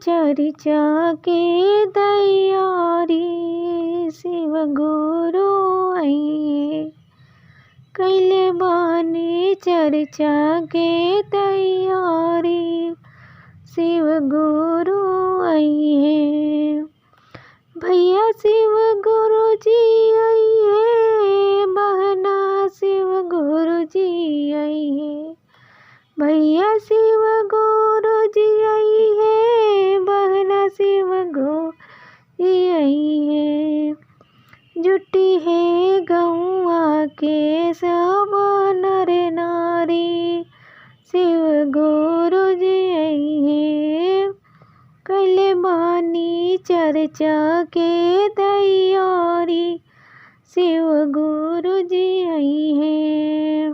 चर्चा के तैयारी शिव गुरु आइए। कैले बानी चर्चा के तैयारी शिव गुरु आइए। भैया शिव गुरु जी आइए, बहना शिव गुरु जी आइए। भैया शिव गुरु जी आइए, बहना शिव गुरु जी आइए। जुटी है गौआ के सब नर नारी शिव गुरु जी आइए। कैले बानी चर्चा के तैयारी शिव गुरु जी आइए।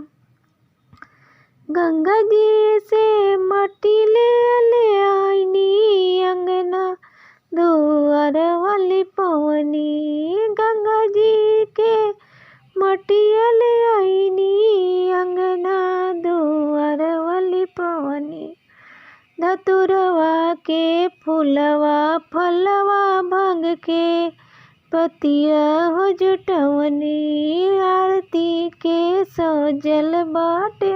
गंगा जी से मट्टी ले आईनी, अंगना दुआर वाली पवनी। गंगा जी के मट्टी ले आईनी, अंगना दुआर वाली पवनी। धतुरवा के फूलवा फलवा भांग के पतिया हो जुटवनी। आरती के सजल बाटे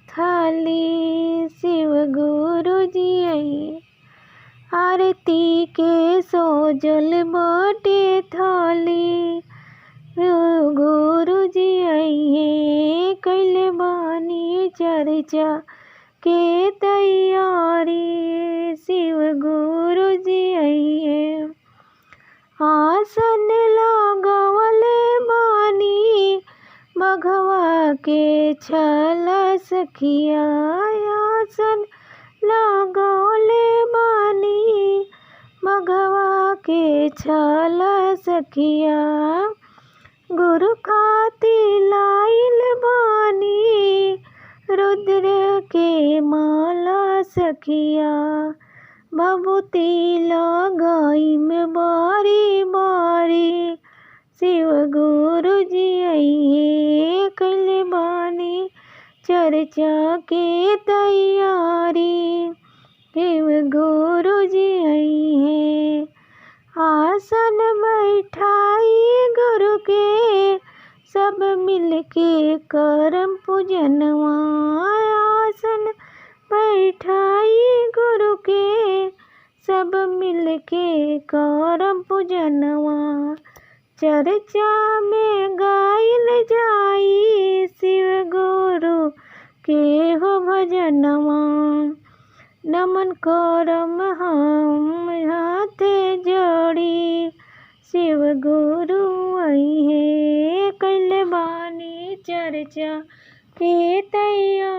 थाली शिव गुरु जी आइए। आरती के सजल बाटे थाली गुरु जी आइए। कैले बानी चर्चा के तैयारी शिव गुरु जी आइए। आसन लगावले बानी बघवा के छाला सखिया। आसन लगावले बानी बघवा के छाला सखिया। गुरु खाती लाइल बानी रुद्र के माला सखिया। भभूति लगाई में बारी बारी शिव गुरु जी आइए। कैले बानी चर्चा के तैयारी शिव गुरु जी आइए। आसन बैठाई गुरु के सब मिलके करम पूजनवा। आसन बैठाई गुरु के सब मिलके करम पूजनवा। चर्चा में गाइल जाई शिव गुरु के हो भजनवा। नमन करम हम हाथे जोड़ी शिव गुरु आइए। कैले बानी चर्चा के तैयारी।